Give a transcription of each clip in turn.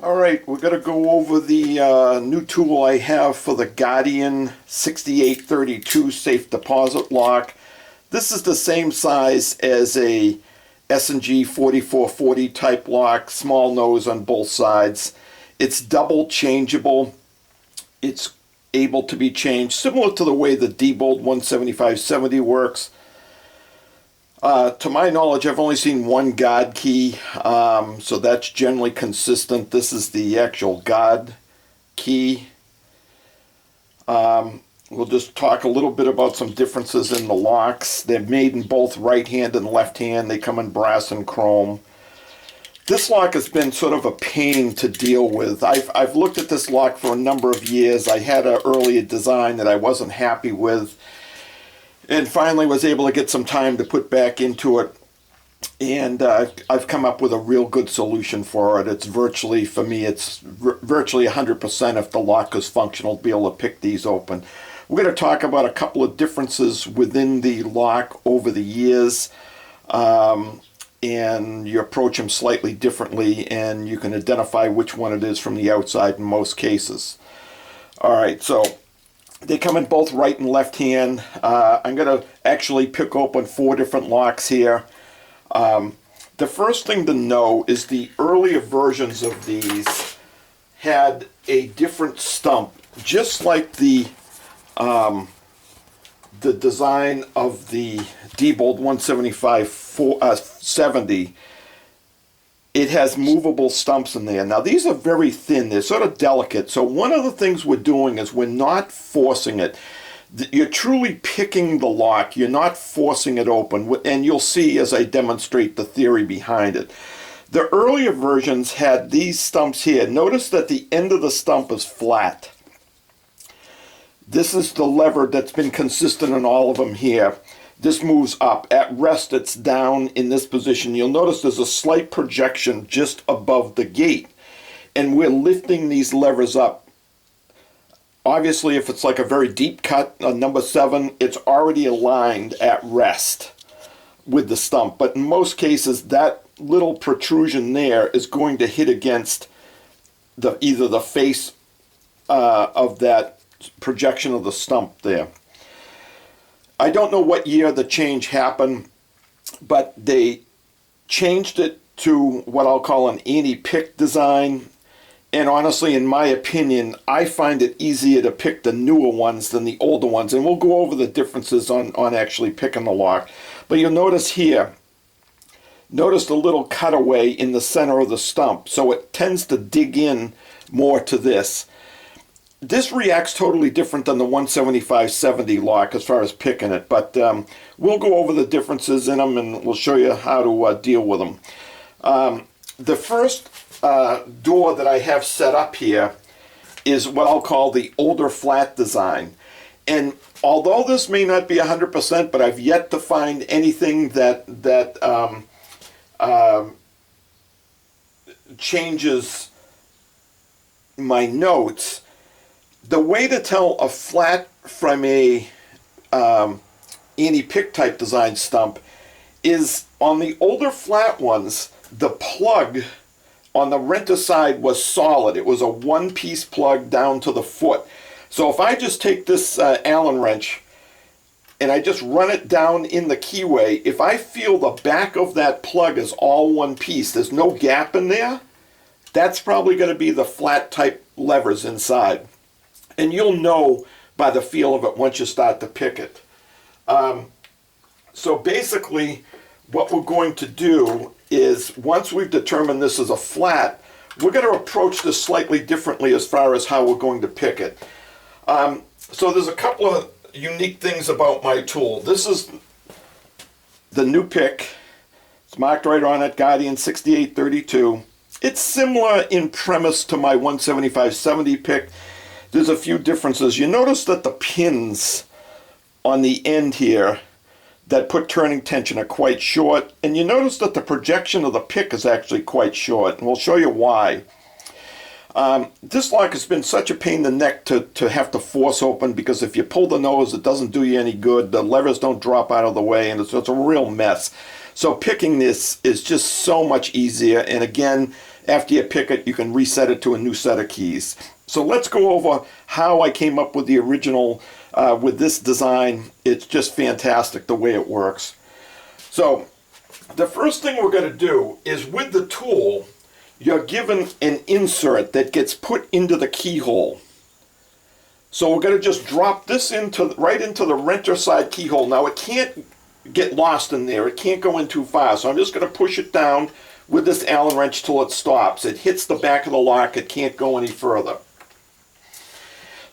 All right, we're going to go over the new tool I have for the Guardian 6832 safe deposit lock. This is the same size as a S&G 4440 type lock, small nose on both sides. It's double changeable. It's able to be changed, similar to the way the Diebold 17570 works. To my knowledge, I've only seen one guard key, so that's generally consistent. This is the actual guard key. We'll just talk a little bit about some differences in the locks. They're made in both right hand and left hand. They come in brass and chrome. This lock has been sort of a pain to deal with. I've looked at this lock for a number of years. I had an earlier design that I wasn't happy with, and finally was able to get some time to put back into it, and I've come up with a real good solution for it. It's virtually, for me, it's virtually 100% if the lock is functional to be able to pick these open. We're going to talk about a couple of differences within the lock over the years, and you approach them slightly differently, and you can identify which one it is from the outside in most cases. All right, so they come in both right and left hand. I'm going to actually pick open 4 different locks here. The first thing to know is the earlier versions of these had a different stump, just like the design of the Diebold 17570. It has movable stumps in there. Now these are very thin, they're sort of delicate, so one of the things we're doing is we're not forcing it. You're truly picking the lock, you're not forcing it open, and you'll see as I demonstrate the theory behind it. The earlier versions had these stumps here. Notice that the end of the stump is flat. This is the lever that's been consistent in all of them here. This moves up. At rest, it's down in this position. You'll notice there's a slight projection just above the gate, and we're lifting these levers up. Obviously, if it's like a very deep cut, number 7, it's already aligned at rest with the stump. But in most cases, that little protrusion there is going to hit against either the face of that projection of the stump there. I don't know what year the change happened, but they changed it to what I'll call an anti-pick design. And honestly, in my opinion, I find it easier to pick the newer ones than the older ones. And we'll go over the differences on actually picking the lock. But you'll notice here, notice the little cutaway in the center of the stump. So it tends to dig in more to this. This reacts totally different than the 17570 lock as far as picking it, but we'll go over the differences in them and we'll show you how to deal with them. The first door that I have set up here is what I'll call the older flat design. And although this may not be 100%, but I've yet to find anything that changes my notes. The way to tell a flat from a anti-pick type design stump is on the older flat ones, the plug on the renter side was solid. It was a one-piece plug down to the foot. So if I just take this Allen wrench and I just run it down in the keyway, if I feel the back of that plug is all one piece, there's no gap in there, that's probably going to be the flat type levers inside. And you'll know by the feel of it once you start to pick it. So basically, what we're going to do is, once we've determined this is a flat, we're going to approach this slightly differently as far as how we're going to pick it. So there's a couple of unique things about my tool. This is the new pick. It's marked right on it, Guardian 6832. It's similar in premise to my 17570 pick. There's a few differences. You notice that the pins on the end here that put turning tension are quite short, and you notice that the projection of the pick is actually quite short, and we'll show you why. This lock has been such a pain in the neck to have to force open, because if you pull the nose, it doesn't do you any good. The levers don't drop out of the way, and it's a real mess. So picking this is just so much easier, and again, after you pick it, you can reset it to a new set of keys. So let's go over how I came up with the original, with this design. It's just fantastic the way it works. So the first thing we're going to do is, with the tool, you're given an insert that gets put into the keyhole. So we're going to just drop this right into the renter side keyhole. Now it can't get lost in there. It can't go in too far. So I'm just going to push it down with this Allen wrench till it stops. It hits the back of the lock. It can't go any further.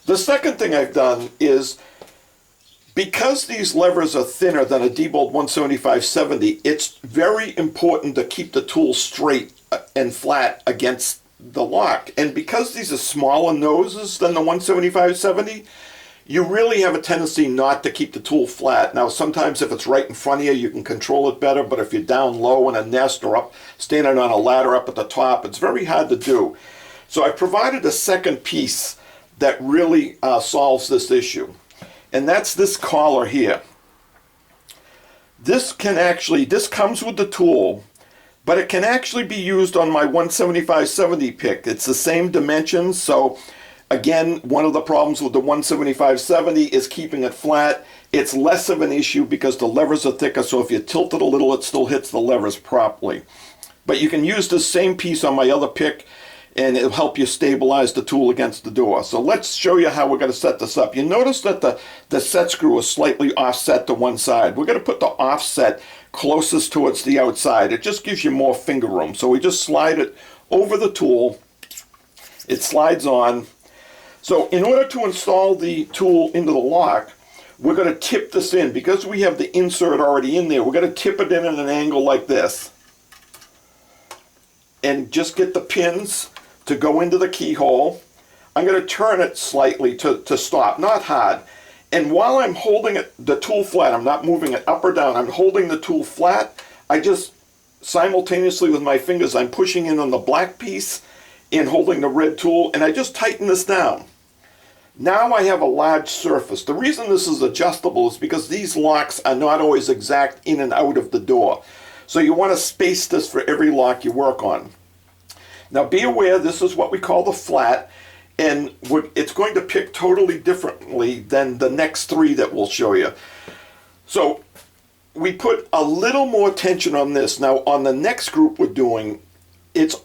The second thing I've done is, because these levers are thinner than a Diebold 175/70, it's very important to keep the tool straight and flat against the lock. And because these are smaller noses than the 175/70, you really have a tendency not to keep the tool flat. Now, sometimes if it's right in front of you, you can control it better, but if you're down low in a nest or up standing on a ladder up at the top, it's very hard to do. So I provided a second piece that really solves this issue, and that's this collar here. This comes with the tool, but it can actually be used on my 175/70 pick. It's the same dimensions, so again, one of the problems with the 175/70 is keeping it flat. It's less of an issue because the levers are thicker, so if you tilt it a little, it still hits the levers properly. But you can use the same piece on my other pick, and it'll help you stabilize the tool against the door. So let's show you how we're going to set this up. You notice that the set screw is slightly offset to one side. We're going to put the offset closest towards the outside. It just gives you more finger room. So we just slide it over the tool. It slides on. So in order to install the tool into the lock, we're going to tip this in. Because we have the insert already in there, we're going to tip it in at an angle like this. And just get the pins to go into the keyhole. I'm going to turn it slightly to stop, not hard. And while I'm holding the tool flat, I'm not moving it up or down, I'm holding the tool flat, I just simultaneously with my fingers, I'm pushing in on the black piece and holding the red tool, and I just tighten this down. Now I have a large surface. The reason this is adjustable is because these locks are not always exact in and out of the door. So you want to space this for every lock you work on. Now be aware, this is what we call the flat, and it's going to pick totally differently than the next three that we'll show you. So we put a little more tension on this. Now on the next group we're doing, it's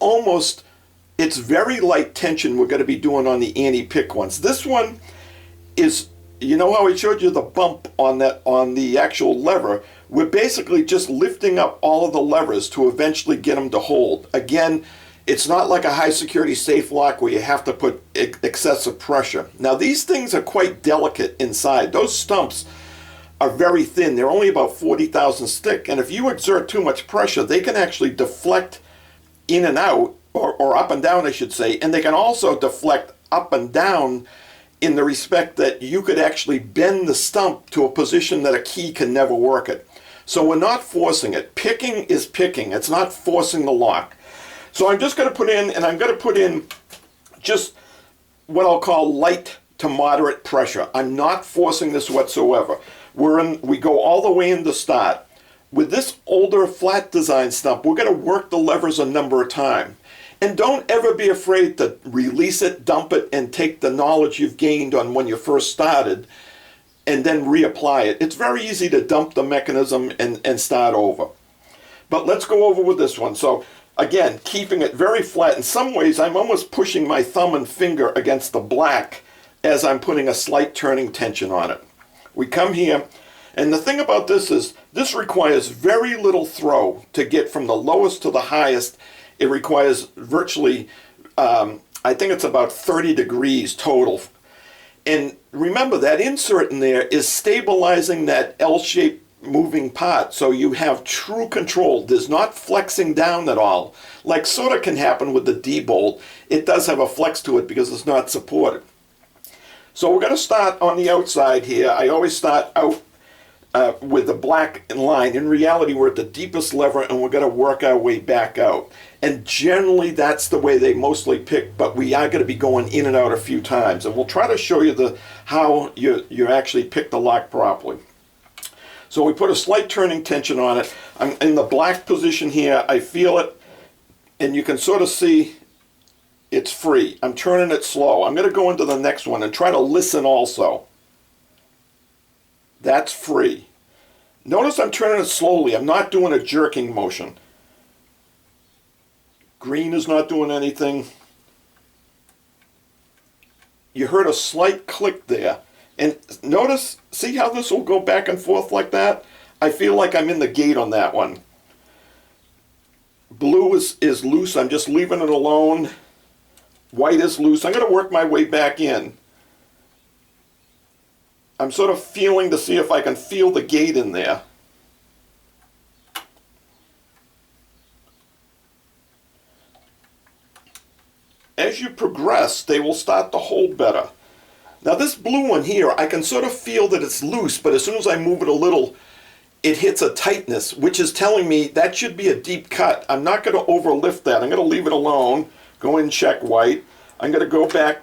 very light tension we're going to be doing on the anti-pick ones. This one is, you know how I showed you the bump on the actual lever? We're basically just lifting up all of the levers to eventually get them to hold. Again, it's not like a high security safe lock where you have to put excessive pressure. Now these things are quite delicate inside. Those stumps are very thin. They're only about 40 thousandths thick, and if you exert too much pressure, they can actually deflect in and out, or up and down I should say, and they can also deflect up and down in the respect that you could actually bend the stump to a position that a key can never work it. So we're not forcing it. Picking is picking. It's not forcing the lock. So I'm just going to put in just what I'll call light to moderate pressure. I'm not forcing this whatsoever. We go all the way in to start. With this older flat design stump, we're going to work the levers a number of times. And don't ever be afraid to release it, dump it, and take the knowledge you've gained on when you first started and then reapply it. It's very easy to dump the mechanism and start over. But let's go over with this one. So again, keeping it very flat. In some ways, I'm almost pushing my thumb and finger against the black as I'm putting a slight turning tension on it. We come here, and the thing about this is this requires very little throw to get from the lowest to the highest. It requires virtually, I think it's about 30 degrees total. And remember, that insert in there is stabilizing that L-shaped moving part, so you have true control. There's not flexing down at all, like sort of can happen with the Diebold. It does have a flex to it because it's not supported. So we're going to start on the outside here. I always start out with the black line. In reality, we're at the deepest lever, and we're going to work our way back out. And generally, that's the way they mostly pick, but we are going to be going in and out a few times. And we'll try to show you how you actually pick the lock properly. So we put a slight turning tension on it. I'm in the black position here. I feel it, and you can sort of see it's free. I'm turning it slow. I'm going to go into the next one and try to listen also. That's free. Notice I'm turning it slowly. I'm not doing a jerking motion. Green is not doing anything. You heard a slight click there. And notice, see how this will go back and forth like that? I feel like I'm in the gate on that one. Blue is loose. I'm just leaving it alone. White is loose. I'm going to work my way back in. I'm sort of feeling to see if I can feel the gate in there. As you progress, they will start to hold better. Now this blue one here, I can sort of feel that it's loose, but as soon as I move it a little, it hits a tightness, which is telling me that should be a deep cut. I'm not going to overlift that. I'm going to leave it alone. Go in and check white. I'm going to go back.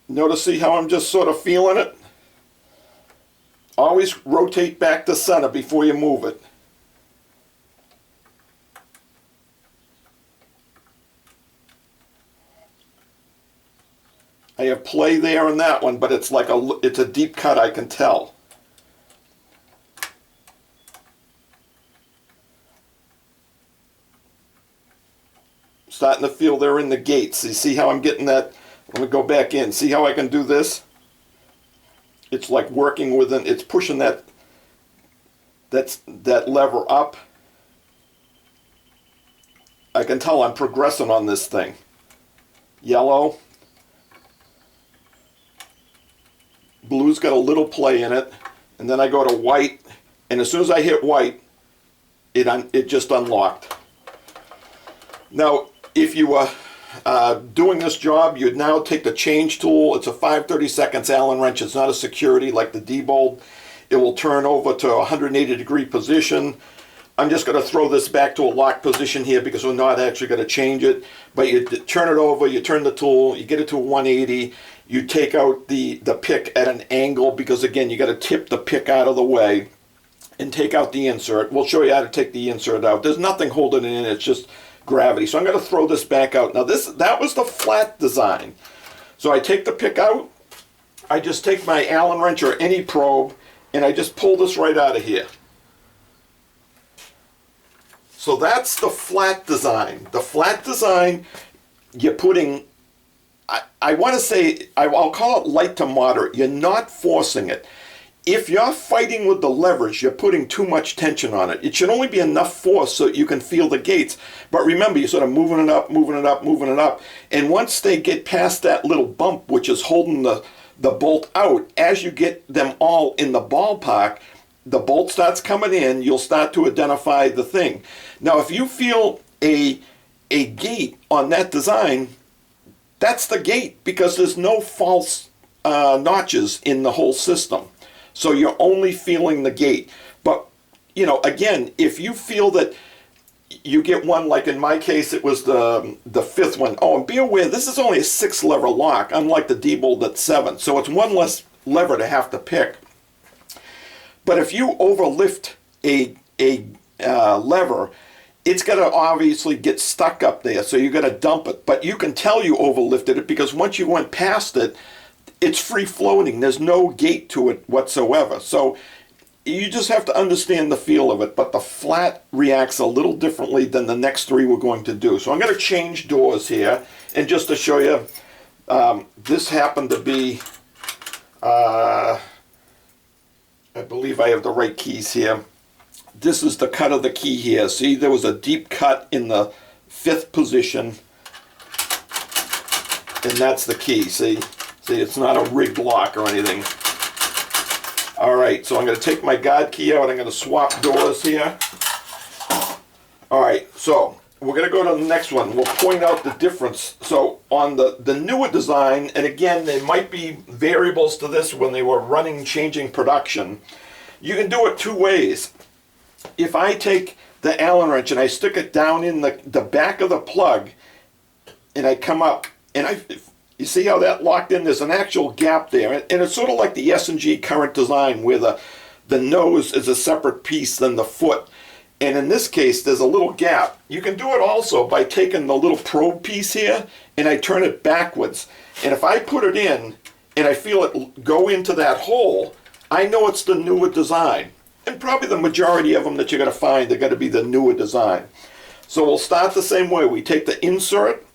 Notice, see how I'm just sort of feeling it? Always rotate back to center before you move it. I have play there in that one, but it's like it's a deep cut, I can tell. Starting to feel they're in the gates. You see how I'm getting that? Let me go back in. See how I can do this? It's like working with it. It's pushing that lever up. I can tell I'm progressing on this thing. Yellow. Blue's got a little play in it. And then I go to white. And as soon as I hit white, it just unlocked. Now, if you were doing this job, you'd now take the change tool. It's a 5/32 Allen wrench. It's not a security like the Diebold. It will turn over to a 180-degree position. I'm just going to throw this back to a locked position here because we're not actually going to change it. But you turn it over, you turn the tool, you get it to a 180. You take out the pick at an angle because, again, you got to tip the pick out of the way and take out the insert. We'll show you how to take the insert out. There's nothing holding it in. It's just gravity. So I'm going to throw this back out. Now that was the flat design. So I take the pick out. I just take my Allen wrench or any probe and I just pull this right out of here. So that's the flat design. The flat design, you're putting, I want to say, I'll call it light to moderate. You're not forcing it. If you're fighting with the levers, you're putting too much tension on it. It should only be enough force so you can feel the gates. But remember, you're sort of moving it up, moving it up, moving it up. And once they get past that little bump, which is holding the bolt out, as you get them all in the ballpark, the bolt starts coming in, you'll start to identify the thing. Now, if you feel a gate on that design, that's the gate because there's no false notches in the whole system. So you're only feeling the gate. But, you know, again, if you feel that you get one, like in my case, it was the fifth one. Oh, and be aware, this is only a 6-lever lock, unlike the Diebold that's 7. So it's one less lever to have to pick. But if you overlift a lever, it's going to obviously get stuck up there. So you're going to dump it. But you can tell you overlifted it because once you went past it, it's free floating. There's no gate to it whatsoever. So you just have to understand the feel of it. But the flat reacts a little differently than the next 3 we're going to do. So I'm going to change doors here. And just to show you, this happened to be, I believe I have the right keys here. This is the cut of the key here. See, there was a deep cut in the 5th position. And that's the key, see? See, it's not a rigged lock or anything. All right, so I'm going to take my guard key out. I'm going to swap doors here. All right, so we're going to go to the next one. We'll point out the difference. So on the newer design, and again, there might be variables to this when they were changing production. You can do it 2 ways. If I take the Allen wrench and I stick it down in the back of the plug, and I come up, and you see how that locked in? There's an actual gap there. And it's sort of like the S&G current design where the nose is a separate piece than the foot. And in this case, there's a little gap. You can do it also by taking the little probe piece here and I turn it backwards. And if I put it in and I feel it go into that hole, I know it's the newer design. And probably the majority of them that you're going to find are going to be the newer design. So we'll start the same way. We take the insert,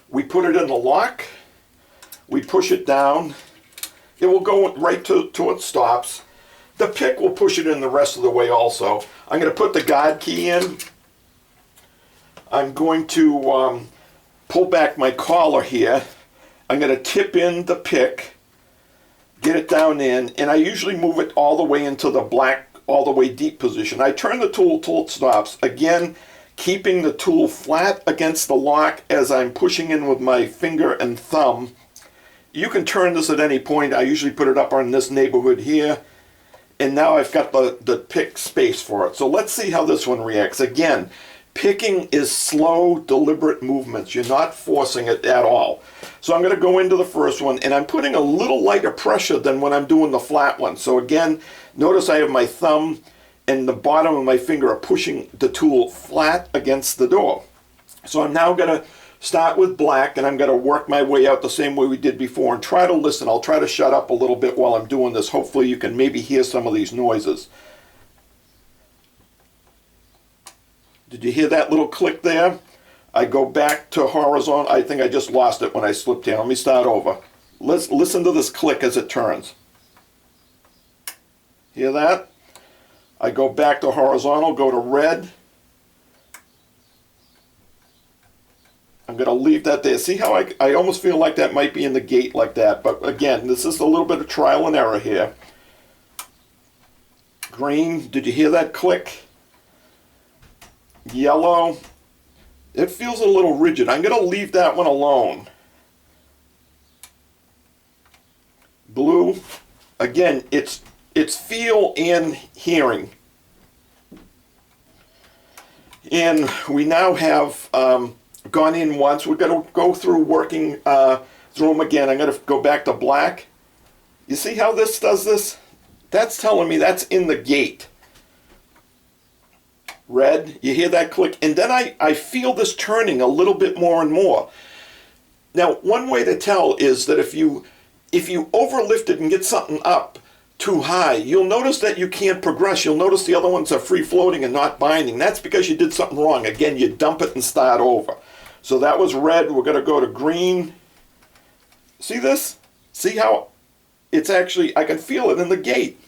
we put it in the lock, we push it down. It will go right to it stops. The pick will push it in the rest of the way also. I'm going to put the guide key in. I'm going to pull back my collar here. I'm going to tip in the pick, get it down in, and I usually move it all the way into the black, all the way deep position. I turn the tool till it stops. Again, keeping the tool flat against the lock as I'm pushing in with my finger and thumb. You can turn this at any point. I usually put it up on this neighborhood here. And now I've got the pick space for it. So let's see how this one reacts. Again, picking is slow, deliberate movements. You're not forcing it at all. So I'm going to go into the first one, and I'm putting a little lighter pressure than when I'm doing the flat one. So again, notice I have my thumb and the bottom of my finger are pushing the tool flat against the door. So I'm now going to start with black, and I'm going to work my way out the same way we did before and try to listen. I'll try to shut up a little bit while I'm doing this. Hopefully you can maybe hear some of these noises. Did you hear that little click there? I go back to horizontal. I think I just lost it when I slipped here. Let me start over. Let's listen to this click as it turns. Hear that? I go back to horizontal, go to red. I'm going to leave that there. See how I almost feel like that might be in the gate like that. But again, this is a little bit of trial and error here. Green, did you hear that click? Yellow, it feels a little rigid. I'm going to leave that one alone. Blue, again, it's feel and hearing. And we now have gone in once. We're going to go through working through them again. I'm going to go back to black. You see how this does this? That's telling me that's in the gate. Red, you hear that click? And then I feel this turning a little bit more and more. Now, one way to tell is that if you overlift it and get something up too high, you'll notice that you can't progress. You'll notice the other ones are free floating and not binding. That's because you did something wrong. Again, you dump it and start over. So that was red. We're going to go to green. See this? See how it's actually, I can feel it in the gate.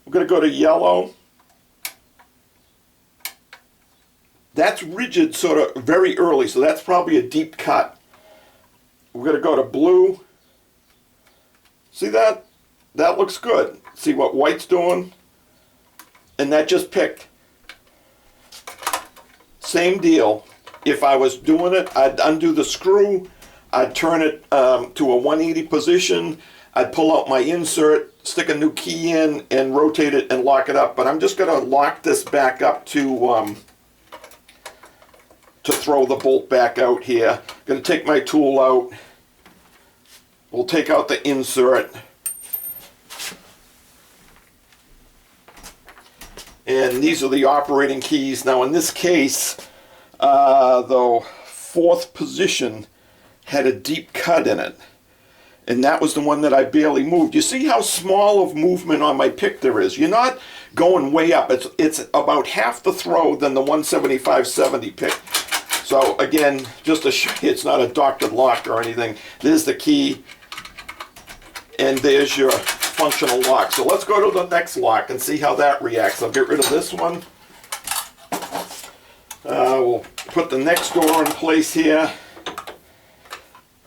We're going to go to yellow. That's rigid sort of very early, so that's probably a deep cut. We're going to go to blue. See that? That looks good. See what white's doing? And that just picked. Same deal. If I was doing it, I'd undo the screw, I'd turn it to a 180 position, I'd pull out my insert, stick a new key in, and rotate it and lock it up. But I'm just going to lock this back up to throw the bolt back out here. Going to take my tool out. We'll take out the insert. And these are the operating keys. Now in this case, the fourth position had a deep cut in it. And that was the one that I barely moved. You see how small of movement on my pick there is. You're not going way up. It's about half the throw than the 175/70 pick. So again, just to show you, it's not a doctored lock or anything. There's the key, and there's your functional lock. So let's go to the next lock and see how that reacts. I'll get rid of this one. We'll put the next door in place here.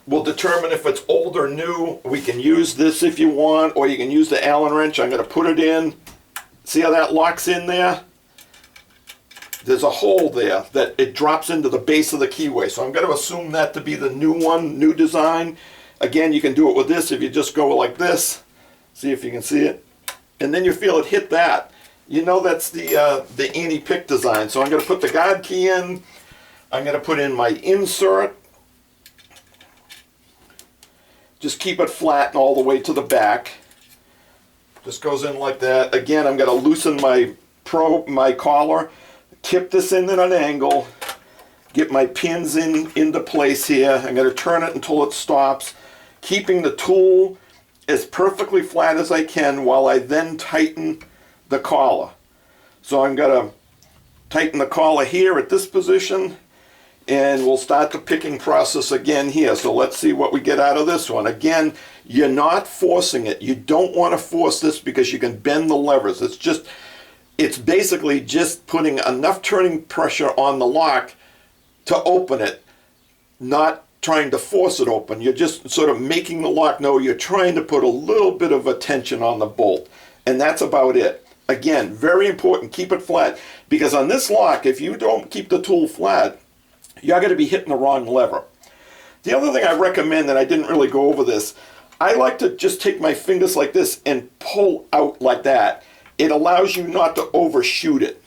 We'll determine if it's old or new. We can use this if you want, or you can use the Allen wrench. I'm going to put it in. See how that locks in there? There's a hole there that it drops into the base of the keyway. So I'm going to assume that to be the new one, new design. Again, you can do it with this if you just go like this. See if you can see it. And then you feel it hit that. You know that's the anti-pick design. So I'm going to put the guide key in. I'm going to put in my insert. Just keep it flat and all the way to the back. Just goes in like that. Again, I'm going to loosen my my collar, tip this in at an angle, get my pins into place here. I'm going to turn it until it stops, keeping the tool as perfectly flat as I can while I then tighten the collar. So I'm going to tighten the collar here at this position, and we'll start the picking process again here. So let's see what we get out of this one. Again, you're not forcing it. You don't want to force this because you can bend the levers. It's basically just putting enough turning pressure on the lock to open it, not trying to force it open. You're just sort of making the lock know you're trying to put a little bit of a tension on the bolt. And that's about it. Again, very important, keep it flat, because on this lock, if you don't keep the tool flat, you're going to be hitting the wrong lever. The other thing I recommend, and I didn't really go over this, I like to just take my fingers like this and pull out like that. It allows you not to overshoot it.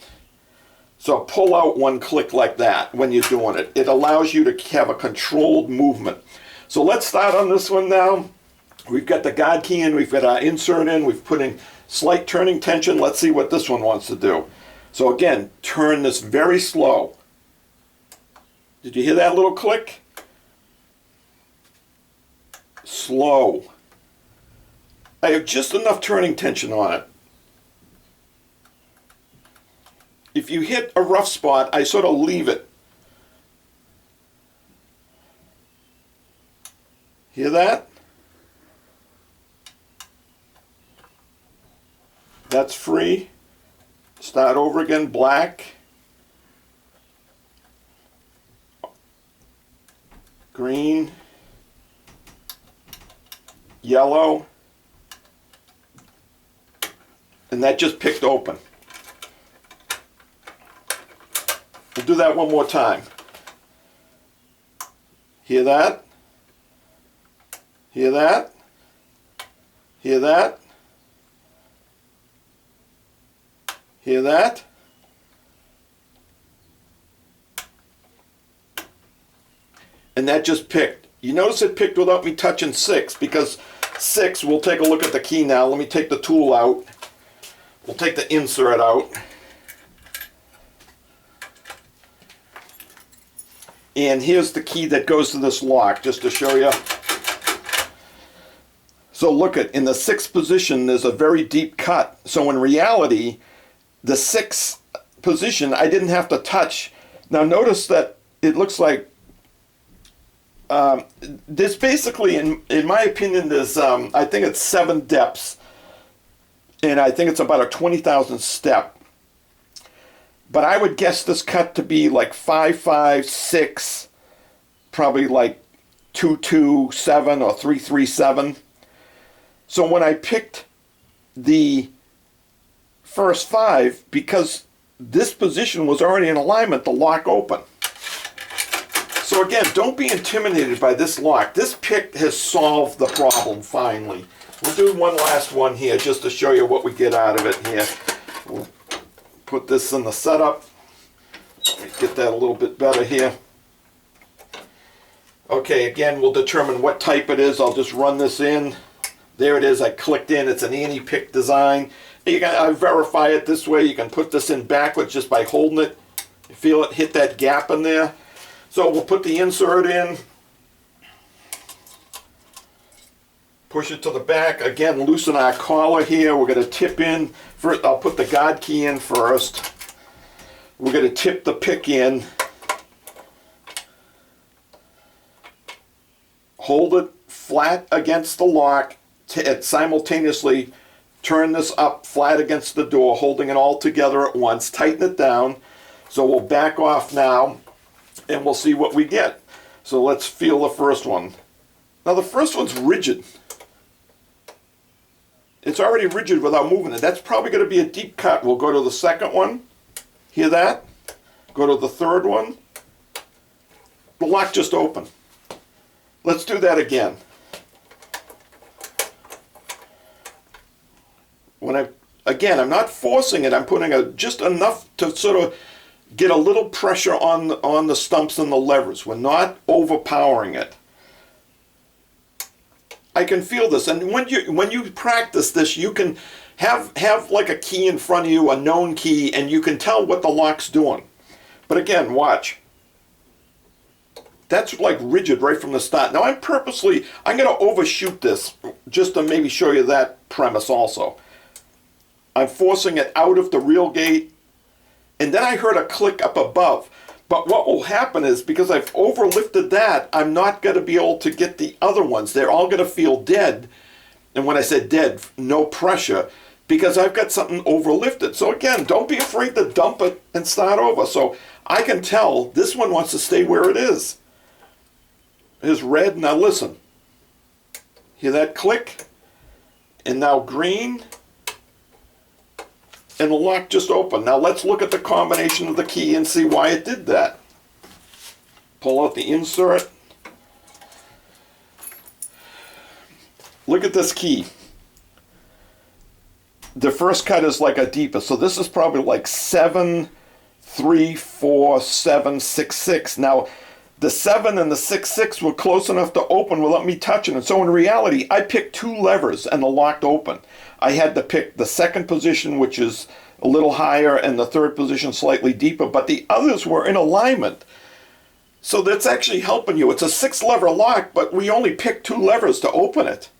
So pull out one click like that when you're doing it. It allows you to have a controlled movement. So let's start on this one now. We've got the guide key in, we've got our insert in, we've put in slight turning tension. Let's see what this one wants to do. So again, turn this very slow. Did you hear that little click? Slow. I have just enough turning tension on it. If you hit a rough spot, I sort of leave it. Hear that? That's free. Start over again, black. Green. Yellow. And that just picked open. We'll do that one more time. Hear that? Hear that? Hear that? Hear that? And that just picked. You notice it picked without me touching 6, because 6, we'll take a look at the key now. Let me take the tool out. We'll take the insert out. And here's the key that goes to this lock, just to show you. So look at, in the 6th position, there's a very deep cut. So in reality, the 6th position, I didn't have to touch. Now notice that it looks like there's basically, in my opinion, there's, I think it's 7 depths. And I think it's about a 20,000 step. But I would guess this cut to be like 5, 5, 6, probably like 2, 2, 7 or 3, 3, 7. So when I picked the first 5, because this position was already in alignment, the lock opened. So again, don't be intimidated by this lock. This pick has solved the problem finally. We'll do one last one here just to show you what we get out of it here. We'll put this in the setup. Let me get that a little bit better here. Okay, again, we'll determine what type it is. I'll just run this in. There it is. I clicked in. It's an anti-pick design. I verify it this way. You can put this in backwards just by holding it. You feel it hit that gap in there. So we'll put the insert in. Push it to the back. Again, loosen our collar here. We're going to tip in. First, I'll put the guide key in first. We're going to tip the pick in. Hold it flat against the lock. Simultaneously turn this up flat against the door, holding it all together at once. Tighten it down. So we'll back off now, and we'll see what we get. So let's feel the first one. Now the first one's rigid. It's already rigid without moving it. That's probably going to be a deep cut. We'll go to the second one. Hear that? Go to the third one. The lock just opened. Let's do that again. Again, I'm not forcing it. I'm putting just enough to sort of get a little pressure on the stumps and the levers. We're not overpowering it. I can feel this, and when you practice this, you can Have like a key in front of you, a known key, and you can tell what the lock's doing. But again, watch. That's like rigid right from the start. Now I'm going to overshoot this just to maybe show you that premise also. I'm forcing it out of the real gate, and then I heard a click up above. But what will happen is, because I've overlifted that, I'm not going to be able to get the other ones. They're all going to feel dead. And when I said dead, no pressure, because I've got something overlifted. So again, don't be afraid to dump it and start over. So I can tell this one wants to stay where it is. Here's red. Now listen. Hear that click? And now green. And the lock just opened. Now let's look at the combination of the key and see why it did that. Pull out the insert. Look at this key. The first cut is like a deeper. So this is probably like 7, 3, 4, 7, 6, 6. Now the 7 and the 6, 6 were close enough to open without me touching it. So in reality, I picked 2 levers and the lock opened. I had to pick the second position, which is a little higher, and the third position slightly deeper, but the others were in alignment. So that's actually helping you. It's a 6-lever lock, but we only picked 2 levers to open it.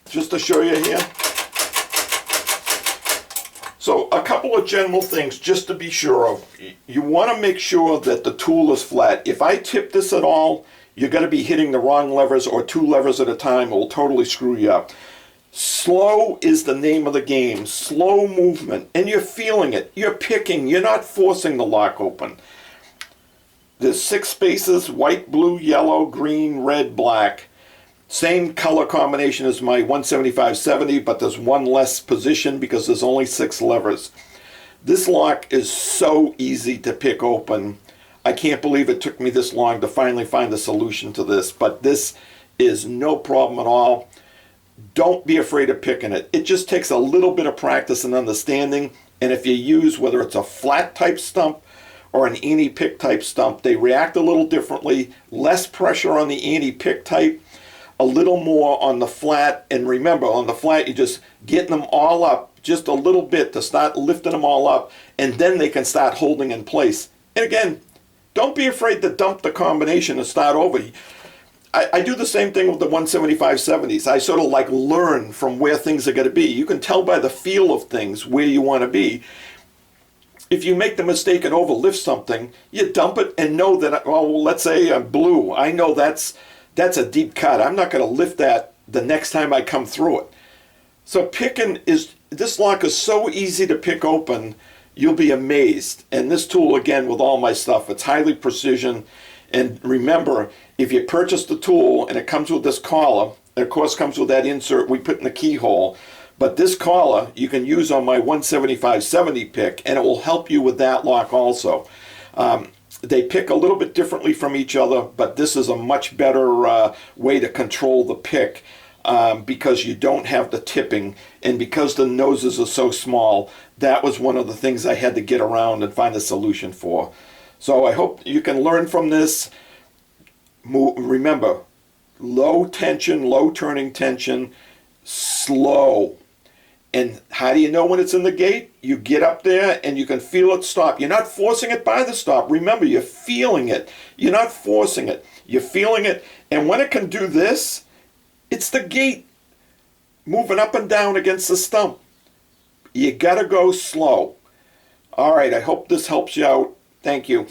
Just to show you here. So a couple of general things just to be sure of. You want to make sure that the tool is flat. If I tip this at all, you're going to be hitting the wrong levers, or 2 levers at a time. It will totally screw you up. Slow is the name of the game. Slow movement. And you're feeling it. You're picking. You're not forcing the lock open. There's 6 spaces: white, blue, yellow, green, red, black. Same color combination as my 175/70, but there's 1 less position because there's only 6 levers. This lock is so easy to pick open. I can't believe it took me this long to finally find a solution to this, but this is no problem at all. Don't be afraid of picking it. It just takes a little bit of practice and understanding, and if you use, whether it's a flat type stump or an anti-pick type stump, they react a little differently. Less pressure on the anti-pick type, a little more on the flat. And remember, on the flat, you're just getting them all up just a little bit to start lifting them all up, and then they can start holding in place. And again, don't be afraid to dump the combination and start over. I do the same thing with the 175/70s. I sort of like learn from where things are going to be. You can tell by the feel of things where you want to be. If you make the mistake and overlift something, you dump it and know that, well, let's say blue. I know that's a deep cut. I'm not going to lift that the next time I come through it. So this lock is so easy to pick open, you'll be amazed. And this tool, again, with all my stuff, it's highly precision. And remember, if you purchase the tool and it comes with this collar, it of course comes with that insert we put in the keyhole, but this collar you can use on my 175/70 pick, and it will help you with that lock also. They pick a little bit differently from each other, but this is a much better way to control the pick because you don't have the tipping, and because the noses are so small, that was one of the things I had to get around and find a solution for. So I hope you can learn from this. Remember, low tension, low turning tension, slow. And how do you know when it's in the gate? You get up there and you can feel it stop. You're not forcing it by the stop. Remember, you're feeling it. You're not forcing it. You're feeling it. And when it can do this, it's the gate moving up and down against the stump. You gotta go slow. All right, I hope this helps you out. Thank you.